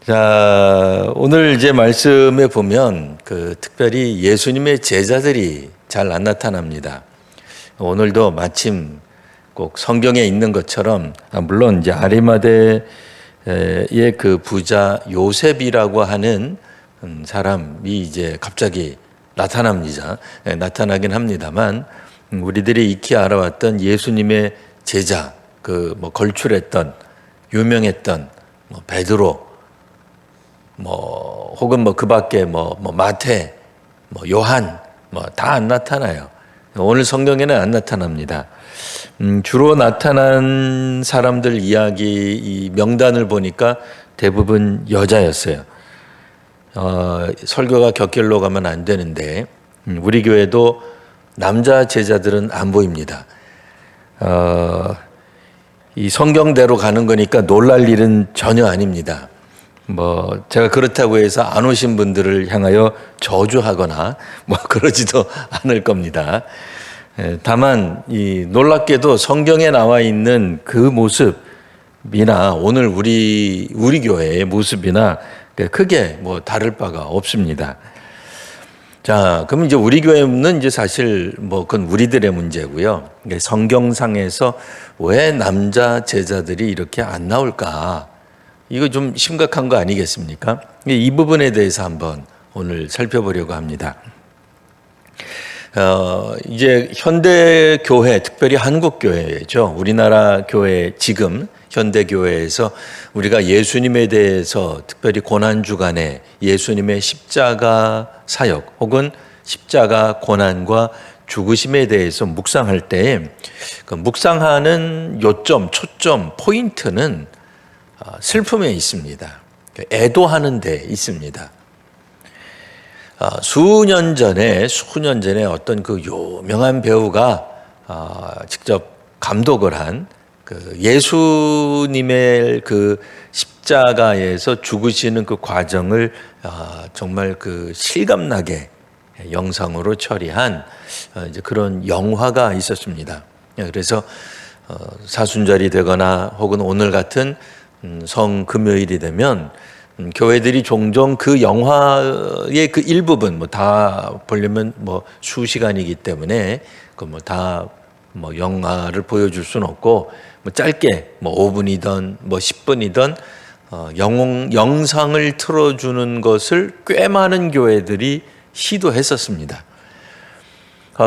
자, 오늘 이제 말씀에 보면 특별히 예수님의 제자들이 잘 안 나타납니다. 오늘도 마침 꼭 성경에 있는 것처럼, 물론 이제 아리마대의 그 부자 요셉이라고 하는 사람이 이제 갑자기 나타나긴 합니다만, 우리들이 익히 알아왔던 예수님의 제자, 걸출했던 유명했던 베드로, 혹은 그 밖에 마태, 요한, 다 안 나타나요. 오늘 성경에는 안 나타납니다. 주로 나타난 사람들 이야기 이 명단을 보니까 대부분 여자였어요. 설교가 곁길로 가면 안 되는데, 우리 교회도 남자 제자들은 안 보입니다. 이 성경대로 가는 거니까 놀랄 일은 전혀 아닙니다. 제가 그렇다고 해서 안 오신 분들을 향하여 저주하거나 그러지도 않을 겁니다. 다만 놀랍게도 성경에 나와 있는 그 모습이나 오늘 우리 교회의 모습이나 크게 다를 바가 없습니다. 자, 그럼 이제 우리 교회는 이제 사실 그건 우리들의 문제고요. 성경상에서 왜 남자 제자들이 이렇게 안 나올까? 이거 좀 심각한 거 아니겠습니까? 이 부분에 대해서 한번 오늘 살펴보려고 합니다. 이제 현대 교회, 특별히 한국 교회죠. 우리나라 교회 지금 현대 교회에서 우리가 예수님에 대해서 특별히 고난 주간에 예수님의 십자가 사역 혹은 십자가 고난과 죽으심에 대해서 묵상할 때 그 묵상하는 요점, 초점, 포인트는 슬픔에 있습니다. 애도하는 데 있습니다. 수년 전에 어떤 그 유명한 배우가 직접 감독을 한 예수님의 십자가에서 죽으시는 그 과정을 정말 실감나게 영상으로 처리한 이제 그런 영화가 있었습니다. 그래서 사순절이 되거나 혹은 오늘 같은 성금요일이 되면 교회들이 종종 그 영화의 그 일부분 다 보려면 수시간이기 때문에 다 영화를 보여줄 수는 없고 짧게 5분이든 10분이든 영상을 틀어주는 것을 꽤 많은 교회들이 시도했었습니다.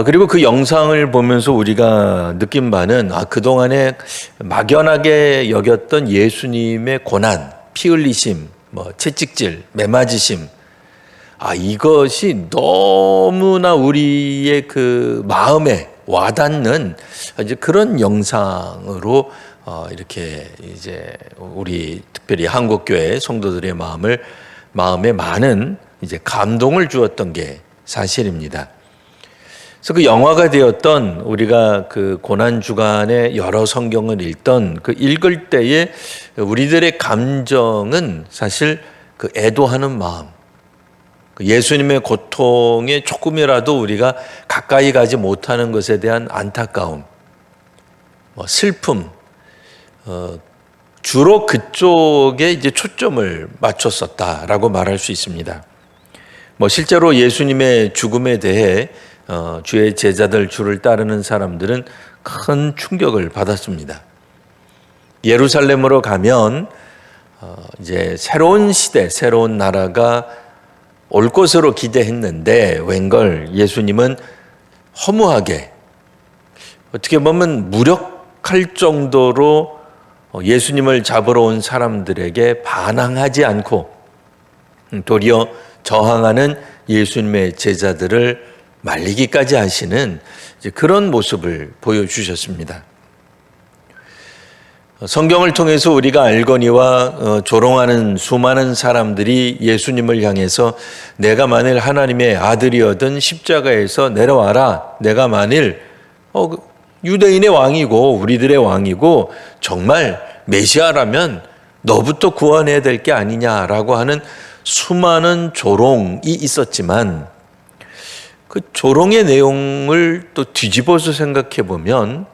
그리고 그 영상을 보면서 우리가 느낀 바는 그동안에 막연하게 여겼던 예수님의 고난, 피 흘리심, 채찍질, 매맞으심, 이것이 너무나 우리의 그 마음에 와닿는 이제 그런 영상으로 이렇게 이제 우리 특별히 한국 교회 성도들의 마음에 많은 이제 감동을 주었던 게 사실입니다. 그래서 그 영화가 되었던 우리가 그 고난 주간에 여러 성경을 읽을 때에 우리들의 감정은 사실 애도하는 마음, 예수님의 고통에 조금이라도 우리가 가까이 가지 못하는 것에 대한 안타까움, 슬픔, 주로 그쪽에 이제 초점을 맞췄었다라고 말할 수 있습니다. 실제로 예수님의 죽음에 대해 주의 제자들 주를 따르는 사람들은 큰 충격을 받았습니다. 예루살렘으로 가면 이제 새로운 시대, 새로운 나라가 올 것으로 기대했는데 웬걸 예수님은 허무하게 어떻게 보면 무력할 정도로 예수님을 잡으러 온 사람들에게 반항하지 않고 도리어 저항하는 예수님의 제자들을 말리기까지 하시는 그런 모습을 보여주셨습니다. 성경을 통해서 우리가 알거니와 조롱하는 수많은 사람들이 예수님을 향해서 내가 만일 하나님의 아들이어든 십자가에서 내려와라. 내가 만일 유대인의 왕이고 우리들의 왕이고 정말 메시아라면 너부터 구원해야 될 게 아니냐라고 하는 수많은 조롱이 있었지만 그 조롱의 내용을 또 뒤집어서 생각해 보면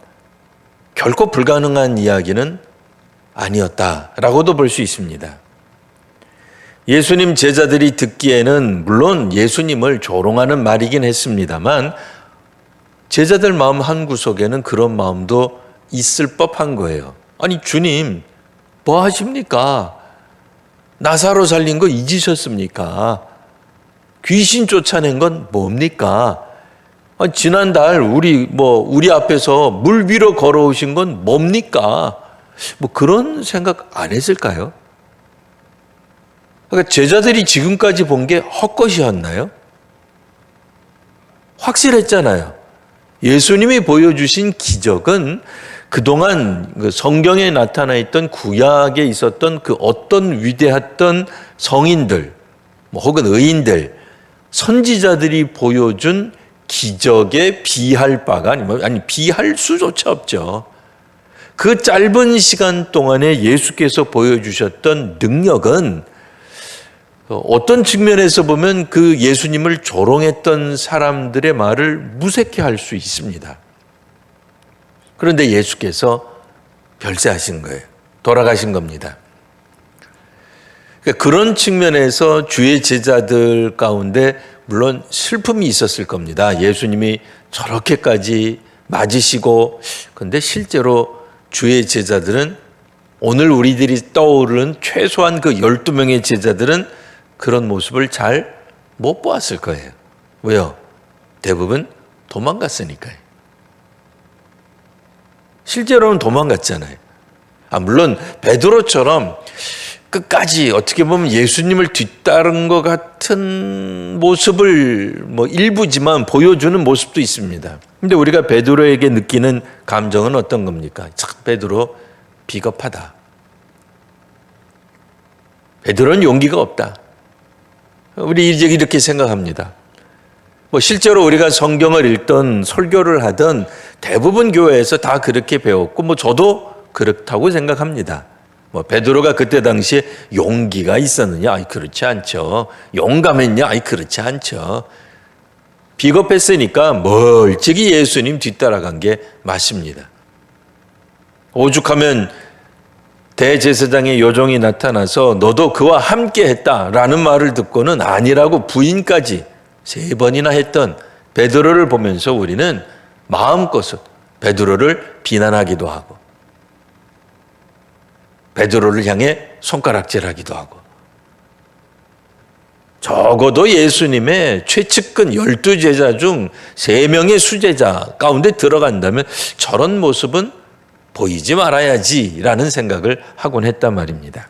결코 불가능한 이야기는 아니었다라고도 볼 수 있습니다. 예수님 제자들이 듣기에는 물론 예수님을 조롱하는 말이긴 했습니다만 제자들 마음 한구석에는 그런 마음도 있을 법한 거예요. 아니 주님 뭐 하십니까? 나사로 살린 거 잊으셨습니까? 귀신 쫓아낸 건 뭡니까? 지난달 우리 앞에서 물 위로 걸어오신 건 뭡니까? 뭐 그런 생각 안 했을까요? 그러니까 제자들이 지금까지 본 게 헛것이었나요? 확실했잖아요. 예수님이 보여주신 기적은 그동안 성경에 나타나 있던 구약에 있었던 그 어떤 위대했던 성인들, 혹은 의인들, 선지자들이 보여준 기적에 비할 바가 아니 비할 수조차 없죠. 그 짧은 시간 동안에 예수께서 보여주셨던 능력은 어떤 측면에서 보면 그 예수님을 조롱했던 사람들의 말을 무색해 할 수 있습니다. 그런데 예수께서 별세하신 거예요. 돌아가신 겁니다. 그런 측면에서 주의 제자들 가운데 물론 슬픔이 있었을 겁니다. 예수님이 저렇게까지 맞으시고, 근데 실제로 주의 제자들은 오늘 우리들이 떠오르는 최소한 그 12명의 제자들은 그런 모습을 잘 못 보았을 거예요. 왜요? 대부분 도망갔으니까요. 실제로는 도망갔잖아요. 물론 베드로처럼 끝까지 어떻게 보면 예수님을 뒤따른 것 같은 모습을 일부지만 보여주는 모습도 있습니다. 근데 우리가 베드로에게 느끼는 감정은 어떤 겁니까? 참 베드로 비겁하다. 베드로는 용기가 없다. 우리 이제 이렇게 생각합니다. 실제로 우리가 성경을 읽던 설교를 하던 대부분 교회에서 다 그렇게 배웠고 저도 그렇다고 생각합니다. 베드로가 그때 당시에 용기가 있었느냐? 그렇지 않죠. 용감했냐? 그렇지 않죠. 비겁했으니까 멀찍이 예수님 뒤따라간 게 맞습니다. 오죽하면 대제사장의 요종이 나타나서 너도 그와 함께 했다라는 말을 듣고는 아니라고 부인까지 3번이나 했던 베드로를 보면서 우리는 마음껏 베드로를 비난하기도 하고 베드로를 향해 손가락질하기도 하고 적어도 예수님의 최측근 12제자 중 3명의 수제자 가운데 들어간다면 저런 모습은 보이지 말아야지라는 생각을 하곤 했단 말입니다.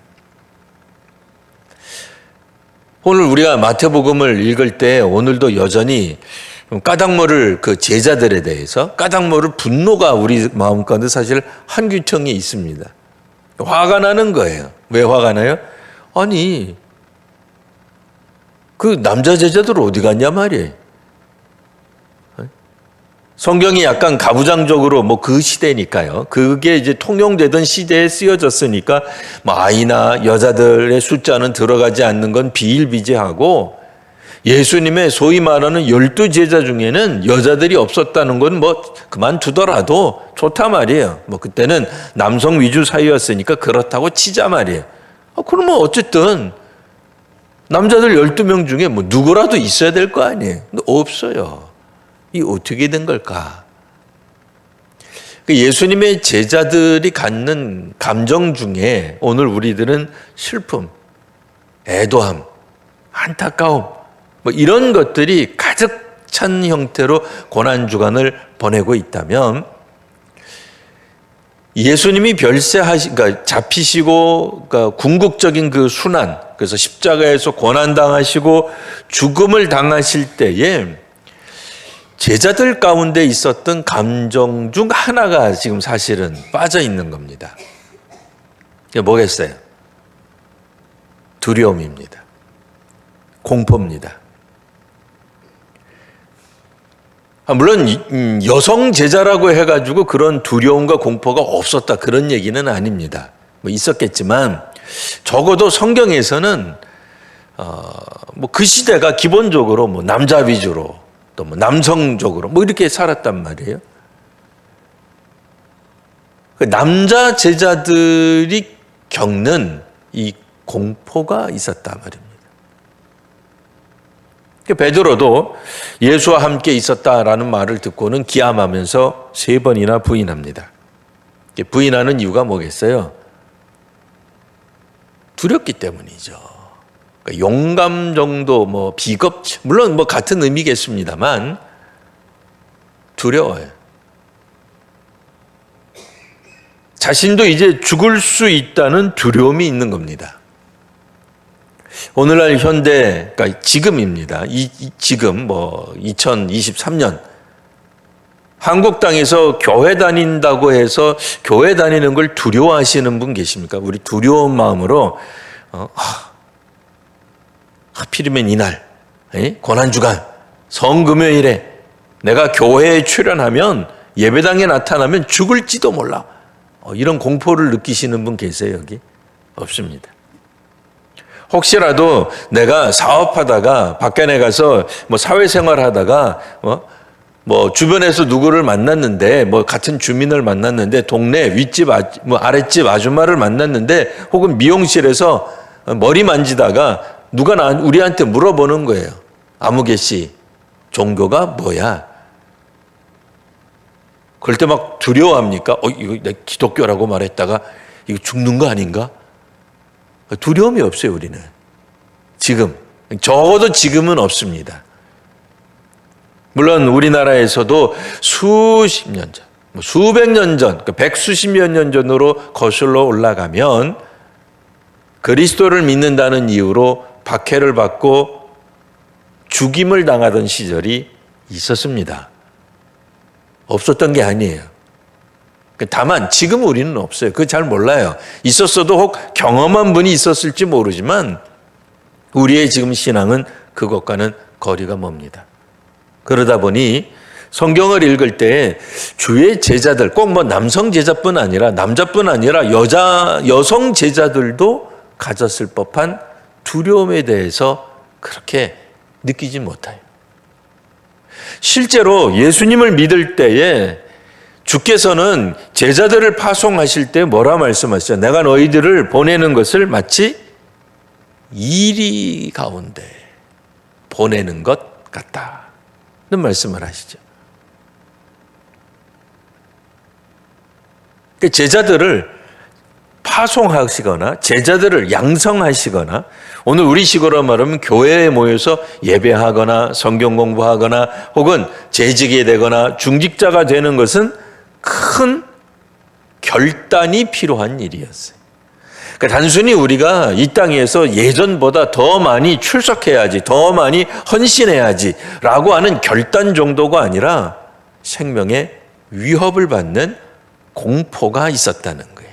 오늘 우리가 마태복음을 읽을 때 오늘도 여전히 까닭 모를 그 제자들에 대해서 까닭 모를 분노가 우리 마음 가운데 사실 한규청이 있습니다. 화가 나는 거예요. 왜 화가 나요? 아니 그 남자 제자들 어디 갔냐 말이에요. 성경이 약간 가부장적으로 그 시대니까요. 그게 이제 통용되던 시대에 쓰여졌으니까 아이나 여자들의 숫자는 들어가지 않는 건 비일비재하고 예수님의 소위 말하는 12제자 중에는 여자들이 없었다는 건 그만두더라도 좋다 말이에요. 그때는 남성 위주 사회였으니까 그렇다고 치자 말이에요. 그러면 어쨌든 남자들 12명 중에 누구라도 있어야 될 거 아니에요. 근데 없어요. 이 어떻게 된 걸까? 예수님의 제자들이 갖는 감정 중에 오늘 우리들은 슬픔, 애도함, 안타까움 이런 것들이 가득 찬 형태로 고난주간을 보내고 있다면 예수님이 그러니까 잡히시고 궁극적인 그 순환, 그래서 십자가에서 고난당하시고 죽음을 당하실 때에 제자들 가운데 있었던 감정 중 하나가 지금 사실은 빠져 있는 겁니다. 그게 뭐겠어요? 두려움입니다. 공포입니다. 물론 여성 제자라고 해가지고 그런 두려움과 공포가 없었다 그런 얘기는 아닙니다. 있었겠지만 적어도 성경에서는 그 시대가 기본적으로 남자 위주로 또 남성적으로 이렇게 살았단 말이에요. 남자 제자들이 겪는 이 공포가 있었단 말입니다. 베드로도 예수와 함께 있었다라는 말을 듣고는 기함하면서 3번이나 부인합니다. 부인하는 이유가 뭐겠어요? 두렵기 때문이죠. 그러니까 용감 정도, 비겁, 물론 같은 의미겠습니다만 두려워요. 자신도 이제 죽을 수 있다는 두려움이 있는 겁니다. 오늘날 현대, 그러니까 지금입니다. 지금 2023년 한국 땅에서 교회 다닌다고 해서 교회 다니는 걸 두려워하시는 분 계십니까? 우리 두려운 마음으로 하필이면 이날 고난주간 성금요일에 내가 교회에 출연하면 예배당에 나타나면 죽을지도 몰라. 이런 공포를 느끼시는 분 계세요, 여기? 없습니다. 혹시라도 내가 사업하다가 밖에 나가서 사회생활 하다가 주변에서 누구를 만났는데 같은 주민을 만났는데 동네 윗집 아랫집 아줌마를 만났는데 혹은 미용실에서 머리 만지다가 누가 우리한테 물어보는 거예요. 아무개 씨, 종교가 뭐야? 그럴 때 막 두려워합니까? 이거 내 기독교라고 말했다가 이거 죽는 거 아닌가? 두려움이 없어요, 우리는. 지금. 적어도 지금은 없습니다. 물론 우리나라에서도 수십 년 전, 수백 년 전, 백수십여 년 전으로 거슬러 올라가면 그리스도를 믿는다는 이유로 박해를 받고 죽임을 당하던 시절이 있었습니다. 없었던 게 아니에요. 다만 지금 우리는 없어요. 그거 잘 몰라요. 있었어도 혹 경험한 분이 있었을지 모르지만 우리의 지금 신앙은 그것과는 거리가 멉니다. 그러다 보니 성경을 읽을 때 주의 제자들, 꼭 남성 제자뿐 아니라 남자뿐 아니라 여성 제자들도 가졌을 법한 두려움에 대해서 그렇게 느끼지 못해요. 실제로 예수님을 믿을 때에 주께서는 제자들을 파송하실 때 뭐라 말씀하시죠? 내가 너희들을 보내는 것을 마치 이리 가운데 보내는 것 같다는 말씀을 하시죠. 제자들을 파송하시거나 제자들을 양성하시거나 오늘 우리식으로 말하면 교회에 모여서 예배하거나 성경 공부하거나 혹은 재직이 되거나 중직자가 되는 것은 큰 결단이 필요한 일이었어요. 그러니까 단순히 우리가 이 땅에서 예전보다 더 많이 출석해야지, 더 많이 헌신해야지 라고 하는 결단 정도가 아니라 생명의 위협을 받는 공포가 있었다는 거예요.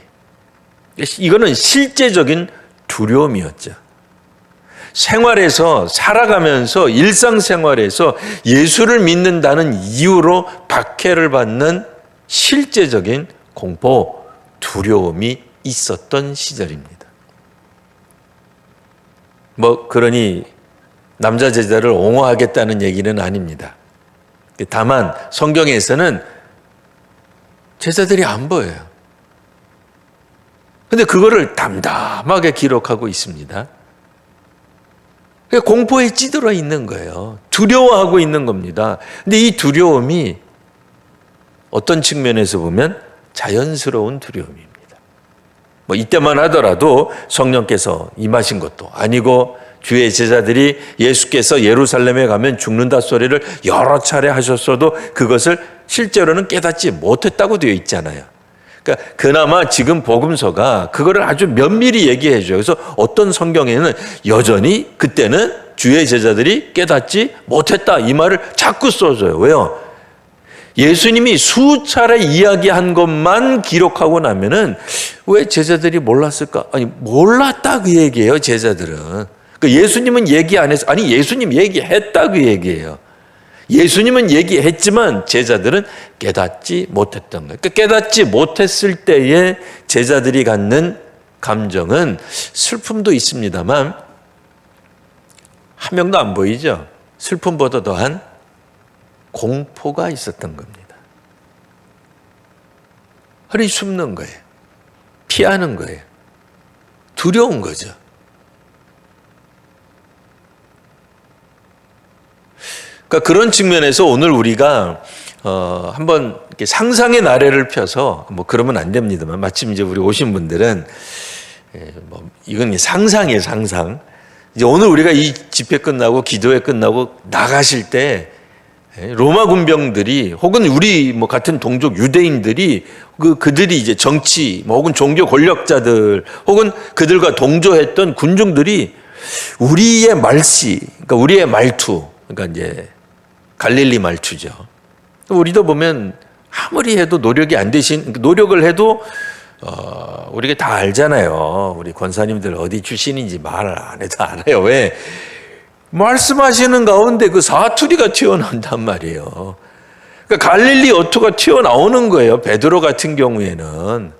이거는 실제적인 두려움이었죠. 생활에서 살아가면서 일상생활에서 예수를 믿는다는 이유로 박해를 받는 실제적인 공포, 두려움이 있었던 시절입니다. 그러니 남자 제자를 옹호하겠다는 얘기는 아닙니다. 다만 성경에서는 제자들이 안 보여요. 근데 그거를 담담하게 기록하고 있습니다. 공포에 찌들어 있는 거예요. 두려워하고 있는 겁니다. 근데 이 두려움이 어떤 측면에서 보면 자연스러운 두려움입니다. 이때만 하더라도 성령께서 임하신 것도 아니고 주의 제자들이 예수께서 예루살렘에 가면 죽는다 소리를 여러 차례 하셨어도 그것을 실제로는 깨닫지 못했다고 되어 있잖아요. 그러니까 그나마 지금 복음서가 그거를 아주 면밀히 얘기해 줘요. 그래서 어떤 성경에는 여전히 그때는 주의 제자들이 깨닫지 못했다 이 말을 자꾸 써줘요. 왜요? 예수님이 수차례 이야기한 것만 기록하고 나면은 왜 제자들이 몰랐을까? 아니 몰랐다 그 얘기예요. 제자들은. 예수님은 얘기 안 했어. 아니 예수님 얘기했다 그 얘기예요. 예수님은 얘기했지만 제자들은 깨닫지 못했던 거예요. 깨닫지 못했을 때에 제자들이 갖는 감정은 슬픔도 있습니다만 한 명도 안 보이죠. 슬픔보다 더한 공포가 있었던 겁니다. 허리 숨는 거예요. 피하는 거예요. 두려운 거죠. 그러니까 그런 측면에서 오늘 우리가 한번 이렇게 상상의 나래를 펴서 뭐 그러면 안 됩니다만 마침 이제 우리 오신 분들은 뭐 이건 상상이에요, 상상. 이제 오늘 우리가 이 집회 끝나고 기도회 끝나고 나가실 때 로마 군병들이 혹은 우리 뭐 같은 동족 유대인들이 그들이 이제 정치 뭐 혹은 종교 권력자들 혹은 그들과 동조했던 군중들이 우리의 말씨, 그러니까 우리의 말투, 그러니까 이제 갈릴리 말투죠. 우리도 보면 아무리 해도 노력이 안 되신, 노력을 해도 우리가 다 알잖아요. 우리 권사님들 어디 출신인지 말을 안 해도 알아요. 왜? 말씀하시는 가운데 그 사투리가 튀어나온단 말이에요. 그러니까 갈릴리 어투가 튀어나오는 거예요. 베드로 같은 경우에는.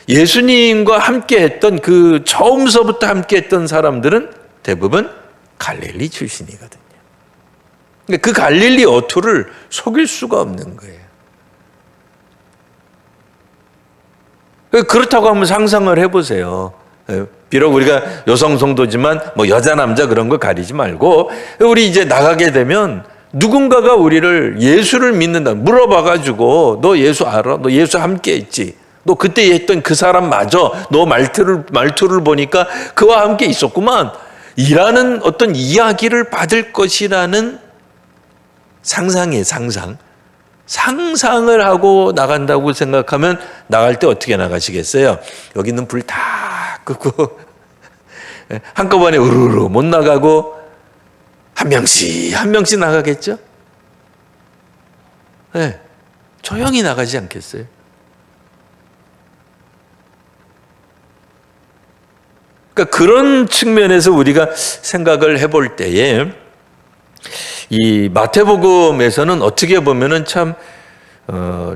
예수님과 함께 했던 그 처음서부터 함께 했던 사람들은 대부분 갈릴리 출신이거든요. 그러니까 그 갈릴리 어투를 속일 수가 없는 거예요. 그렇다고 한번 상상을 해보세요. 비록 우리가 여성 성도지만 뭐 여자 남자 그런 거 가리지 말고 우리 이제 나가게 되면 누군가가 우리를 예수를 믿는다 물어봐가지고 너 예수 알아? 너 예수 함께 했지? 너 그때 했던 그 사람 맞아? 너 말투를 보니까 그와 함께 있었구만. 이라는 어떤 이야기를 받을 것이라는 상상이에요, 상상. 상상을 하고 나간다고 생각하면 나갈 때 어떻게 나가시겠어요? 여기는 불 다 끄고 한꺼번에 우르르 못 나가고 한 명씩 나가겠죠? 네, 조용히 나가지 않겠어요? 그러니까 그런 측면에서 우리가 생각을 해볼 때에 이 마태복음에서는 어떻게 보면은 참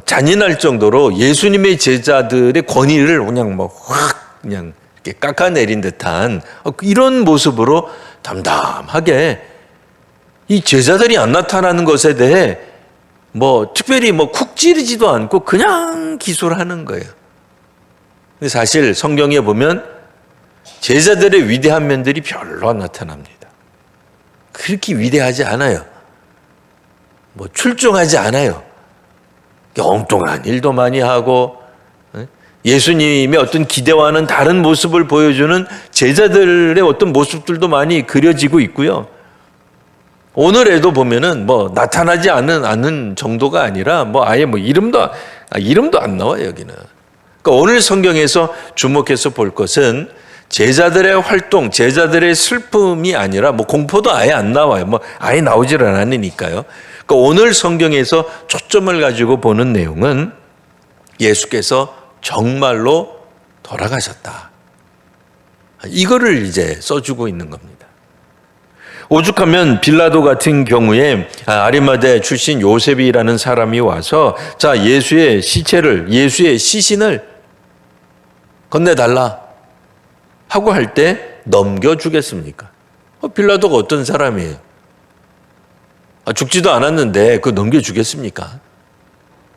잔인할 정도로 예수님의 제자들의 권위를 그냥 뭐 확 그냥 이렇게 깎아내린 듯한 이런 모습으로 담담하게 이 제자들이 안 나타나는 것에 대해 뭐 특별히 뭐 쿡 찌르지도 않고 그냥 기술하는 거예요. 근데 사실 성경에 보면 제자들의 위대한 면들이 별로 안 나타납니다. 그렇게 위대하지 않아요. 뭐 출중하지 않아요. 엉뚱한 일도 많이 하고 예수님의 어떤 기대와는 다른 모습을 보여주는 제자들의 어떤 모습들도 많이 그려지고 있고요. 오늘에도 보면은 뭐 나타나지 않는 정도가 아니라 뭐 아예 뭐 이름도 안 나와요, 여기는. 그러니까 오늘 성경에서 주목해서 볼 것은 제자들의 활동, 제자들의 슬픔이 아니라 뭐 공포도 아예 안 나와요. 뭐 아예 나오질 않으니까요. 그러니까 오늘 성경에서 초점을 가지고 보는 내용은 예수께서 정말로 돌아가셨다. 이거를 이제 써주고 있는 겁니다. 오죽하면 빌라도 같은 경우에 아리마대 출신 요셉이라는 사람이 와서 자 예수의 시신을 건네달라 하고 할 때 넘겨주겠습니까? 빌라도가 어떤 사람이에요? 죽지도 않았는데 그거 넘겨주겠습니까?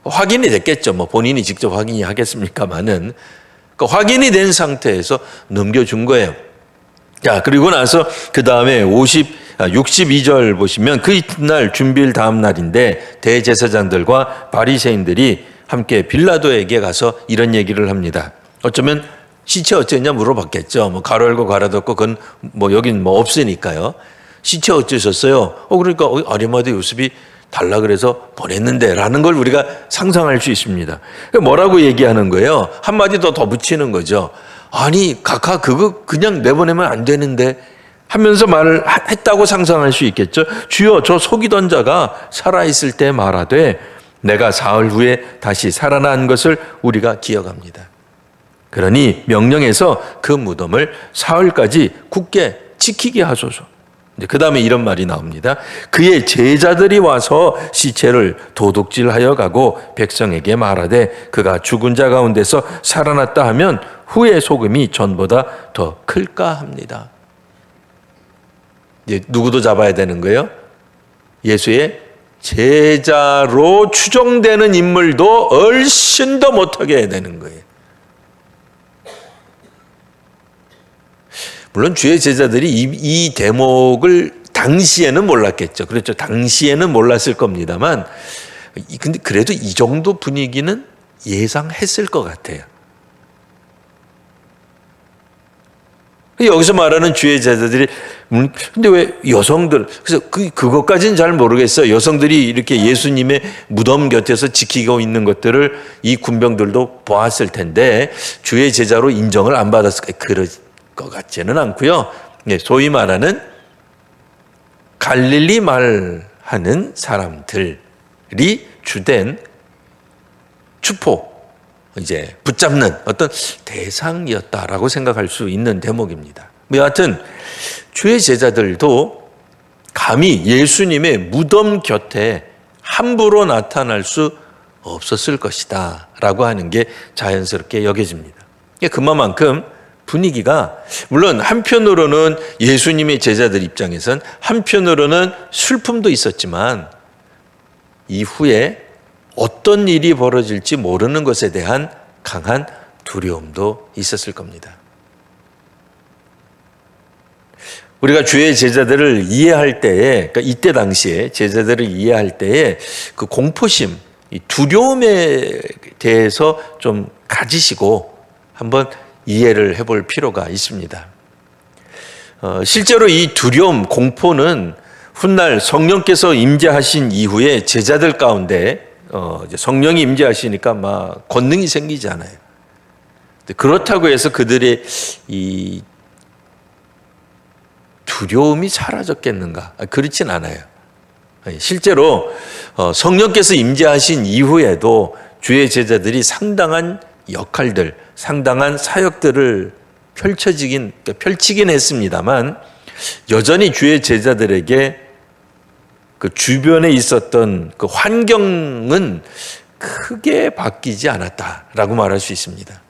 확인이 됐겠죠. 뭐 본인이 직접 확인하겠습니까만은 그러니까 확인이 된 상태에서 넘겨준 거예요. 자, 그리고 나서 그 다음에 62절 보시면 그 이튿날 준비일 다음 날인데 대제사장들과 바리새인들이 함께 빌라도에게 가서 이런 얘기를 합니다. 어쩌면 시체 어쨌냐 물어봤겠죠. 뭐 가로 열고 가로 닫고 그건 뭐 여긴 뭐 없으니까요. 시체 어쩌셨어요? 그러니까 아리마대 요셉이 달라 그래서 보냈는데 라는 걸 우리가 상상할 수 있습니다. 뭐라고 얘기하는 거예요? 한마디 더 붙이는 거죠. 아니 각하 그거 그냥 내보내면 안 되는데 하면서 말을 했다고 상상할 수 있겠죠. 주여 저 속이던 자가 살아있을 때 말하되 내가 사흘 후에 다시 살아난 것을 우리가 기억합니다. 그러니 명령해서 그 무덤을 사흘까지 굳게 지키게 하소서. 그 다음에 이런 말이 나옵니다. 그의 제자들이 와서 시체를 도둑질하여 가고 백성에게 말하되 그가 죽은 자 가운데서 살아났다 하면 후의 소금이 전보다 더 클까 합니다. 이제 누구도 잡아야 되는 거예요? 예수의 제자로 추정되는 인물도 훨씬 더 못하게 해야 되는 거예요. 물론 주의 제자들이 이 대목을 다 당시에는 몰랐겠죠. 그렇죠. 당시에는 몰랐을 겁니다만, 근데 그래도 이 정도 분위기는 예상했을 것 같아요. 여기서 말하는 주의 제자들이, 근데 왜 여성들, 그래서 그것까지는 잘 모르겠어요. 여성들이 이렇게 예수님의 무덤 곁에서 지키고 있는 것들을 이 군병들도 보았을 텐데, 주의 제자로 인정을 안 받았을까? 그럴 것 같지는 않고요. 소위 말하는 갈릴리 말하는 사람들이 주된 추포, 이제 붙잡는 어떤 대상이었다라고 생각할 수 있는 대목입니다. 여하튼 주의 제자들도 감히 예수님의 무덤 곁에 함부로 나타날 수 없었을 것이다 라고 하는 게 자연스럽게 여겨집니다. 그만큼 분위기가, 물론 한편으로는 예수님의 제자들 입장에선 한편으로는 슬픔도 있었지만 이후에 어떤 일이 벌어질지 모르는 것에 대한 강한 두려움도 있었을 겁니다. 우리가 주의 제자들을 이해할 때에, 그러니까 이때 당시에 제자들을 이해할 때에 그 공포심, 이 두려움에 대해서 좀 가지시고 한번 이해를 해볼 필요가 있습니다. 실제로 이 두려움, 공포는 훗날 성령께서 임재하신 이후에 제자들 가운데 이제 성령이 임재하시니까 막 권능이 생기잖아요. 그렇다고 해서 그들의 이 두려움이 사라졌겠는가? 그렇진 않아요. 실제로 성령께서 임재하신 이후에도 주의 제자들이 상당한 역할들, 상당한 사역들을 펼치긴 했습니다만, 여전히 주의 제자들에게 그 주변에 있었던 그 환경은 크게 바뀌지 않았다라고 말할 수 있습니다.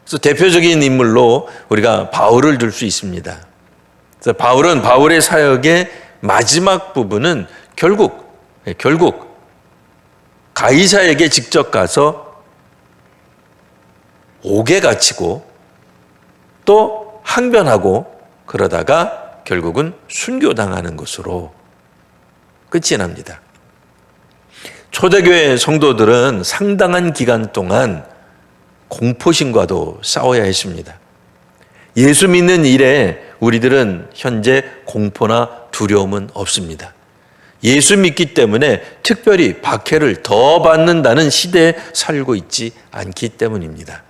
그래서 대표적인 인물로 우리가 바울을 들 수 있습니다. 그래서 바울의 사역의 마지막 부분은 결국 가이사에게 직접 가서 옥에 갇히고 또 항변하고 그러다가 결국은 순교당하는 것으로 끝이 납니다. 초대교회 성도들은 상당한 기간 동안 공포심과도 싸워야 했습니다. 예수 믿는 일에 우리들은 현재 공포나 두려움은 없습니다. 예수 믿기 때문에 특별히 박해를 더 받는다는 시대에 살고 있지 않기 때문입니다.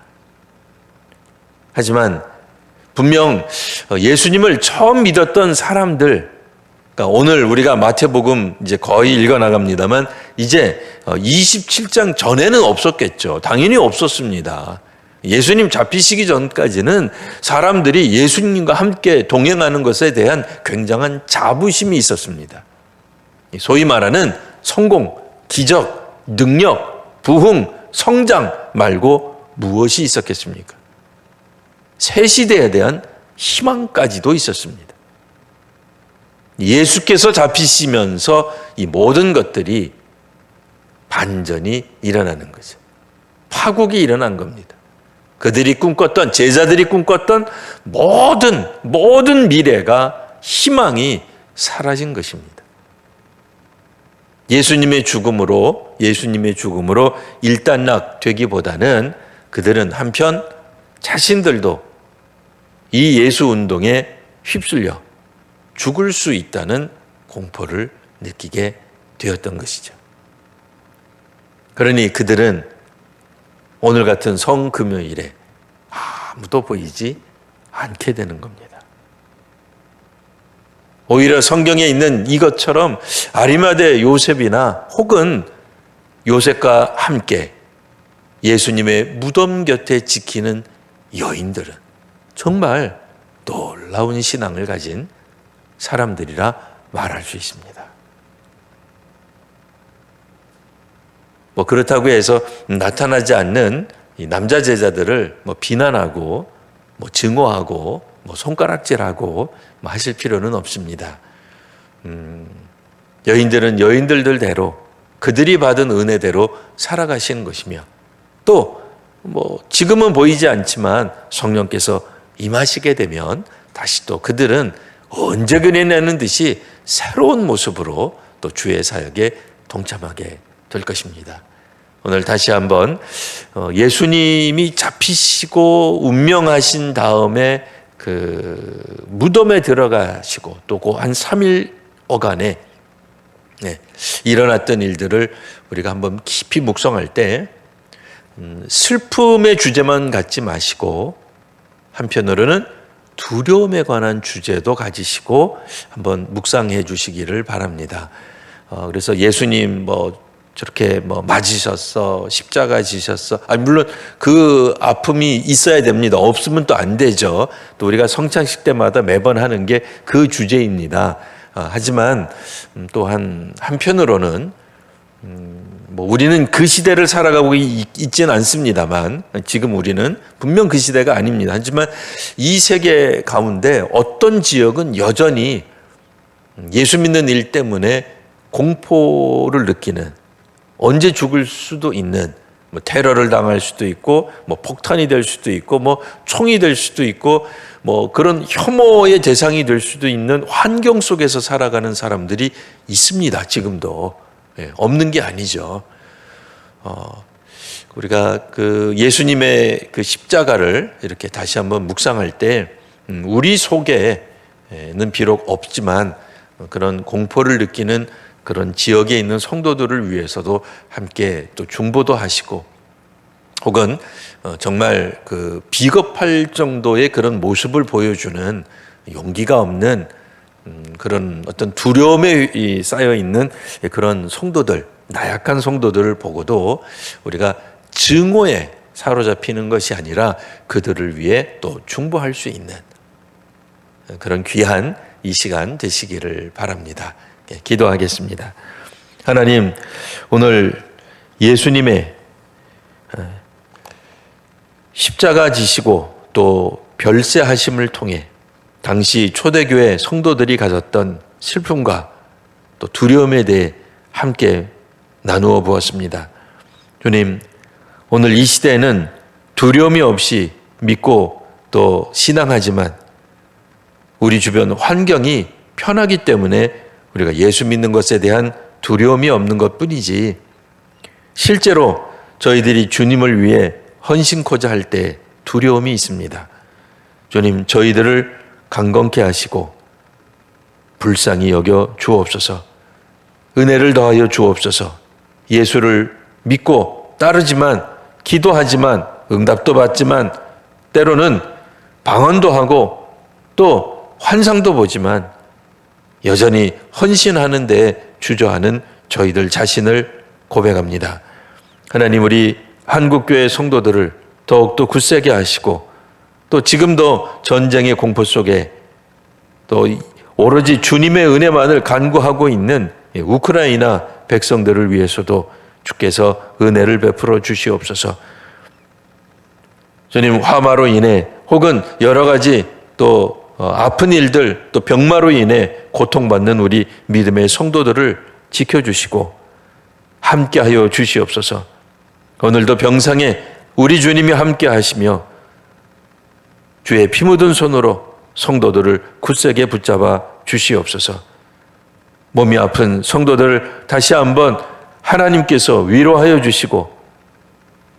하지만 분명 예수님을 처음 믿었던 사람들, 그러니까 오늘 우리가 마태복음 이제 거의 읽어 나갑니다만 이제 27장 전에는 없었겠죠. 당연히 없었습니다. 예수님 잡히시기 전까지는 사람들이 예수님과 함께 동행하는 것에 대한 굉장한 자부심이 있었습니다. 소위 말하는 성공, 기적, 능력, 부흥, 성장 말고 무엇이 있었겠습니까? 새 시대에 대한 희망까지도 있었습니다. 예수께서 잡히시면서 이 모든 것들이 반전이 일어나는 거죠. 파국이 일어난 겁니다. 그들이 꿈꿨던, 제자들이 꿈꿨던 모든 미래가, 희망이 사라진 것입니다. 예수님의 죽음으로 일단락 되기보다는 그들은 한편 자신들도 이 예수 운동에 휩쓸려 죽을 수 있다는 공포를 느끼게 되었던 것이죠. 그러니 그들은 오늘 같은 성금요일에 아무도 보이지 않게 되는 겁니다. 오히려 성경에 있는 이것처럼 아리마대 요셉이나 혹은 요셉과 함께 예수님의 무덤 곁에 지키는 여인들은 정말 놀라운 신앙을 가진 사람들이라 말할 수 있습니다. 그렇다고 해서 나타나지 않는 이 남자 제자들을 비난하고 증오하고 손가락질하고 하실 필요는 없습니다. 여인들은 여인들대로 그들이 받은 은혜대로 살아가시는 것이며 또 지금은 보이지 않지만 성령께서 임하시게 되면 다시 또 그들은 언제 그려내는 듯이 새로운 모습으로 또 주의 사역에 동참하게 될 것입니다. 오늘 다시 한번 예수님이 잡히시고 운명하신 다음에 그 무덤에 들어가시고 또 그 한 3일여간에 일어났던 일들을 우리가 한번 깊이 묵상할 때 슬픔의 주제만 갖지 마시고 한편으로는 두려움에 관한 주제도 가지시고 한번 묵상해 주시기를 바랍니다. 그래서 예수님 저렇게 맞으셨어, 십자가 지셨어. 물론 그 아픔이 있어야 됩니다. 없으면 또 안 되죠. 또 우리가 성찬식 때마다 매번 하는 게 그 주제입니다. 하지만 또한 한편으로는 우리는 그 시대를 살아가고 있지는 않습니다만 지금 우리는 분명 그 시대가 아닙니다. 하지만 이 세계 가운데 어떤 지역은 여전히 예수 믿는 일 때문에 공포를 느끼는, 언제 죽을 수도 있는, 테러를 당할 수도 있고 폭탄이 될 수도 있고 총이 될 수도 있고 그런 혐오의 대상이 될 수도 있는 환경 속에서 살아가는 사람들이 있습니다. 지금도. 없는 게 아니죠. 우리가 그 예수님의 그 십자가를 이렇게 다시 한번 묵상할 때 우리 속에는 비록 없지만 그런 공포를 느끼는 그런 지역에 있는 성도들을 위해서도 함께 또 중보도 하시고, 혹은 정말 그 비겁할 정도의 그런 모습을 보여주는 용기가 없는 그런 어떤 두려움에 쌓여 있는 그런 성도들, 나약한 성도들을 보고도 우리가 증오에 사로잡히는 것이 아니라 그들을 위해 또 중보할 수 있는 그런 귀한 이 시간 되시기를 바랍니다. 기도하겠습니다. 하나님, 오늘 예수님의 십자가 지시고 또 별세하심을 통해 당시 초대교회 성도들이 가졌던 슬픔과 또 두려움에 대해 함께 나누어 보았습니다. 주님, 오늘 이 시대에는 두려움이 없이 믿고 또 신앙하지만 우리 주변 환경이 편하기 때문에 우리가 예수 믿는 것에 대한 두려움이 없는 것뿐이지, 실제로 저희들이 주님을 위해 헌신코자 할 때 두려움이 있습니다. 주님, 저희들을 강건케 하시고 불쌍히 여겨 주옵소서. 은혜를 더하여 주옵소서. 예수를 믿고 따르지만, 기도하지만, 응답도 받지만, 때로는 방언도 하고 또 환상도 보지만 여전히 헌신하는 데 주저하는 저희들 자신을 고백합니다. 하나님, 우리 한국교회 성도들을 더욱더 굳세게 하시고 또 지금도 전쟁의 공포 속에 또 오로지 주님의 은혜만을 간구하고 있는 우크라이나 백성들을 위해서도 주께서 은혜를 베풀어 주시옵소서. 주님, 화마로 인해 혹은 여러 가지 또 아픈 일들, 또 병마로 인해 고통받는 우리 믿음의 성도들을 지켜주시고 함께하여 주시옵소서. 오늘도 병상에 우리 주님이 함께 하시며 주의 피 묻은 손으로 성도들을 굳세게 붙잡아 주시옵소서. 몸이 아픈 성도들을 다시 한번 하나님께서 위로하여 주시고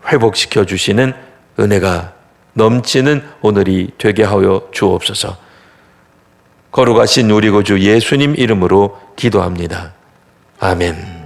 회복시켜 주시는 은혜가 넘치는 오늘이 되게 하여 주옵소서. 거룩하신 우리 구주 예수님 이름으로 기도합니다. 아멘.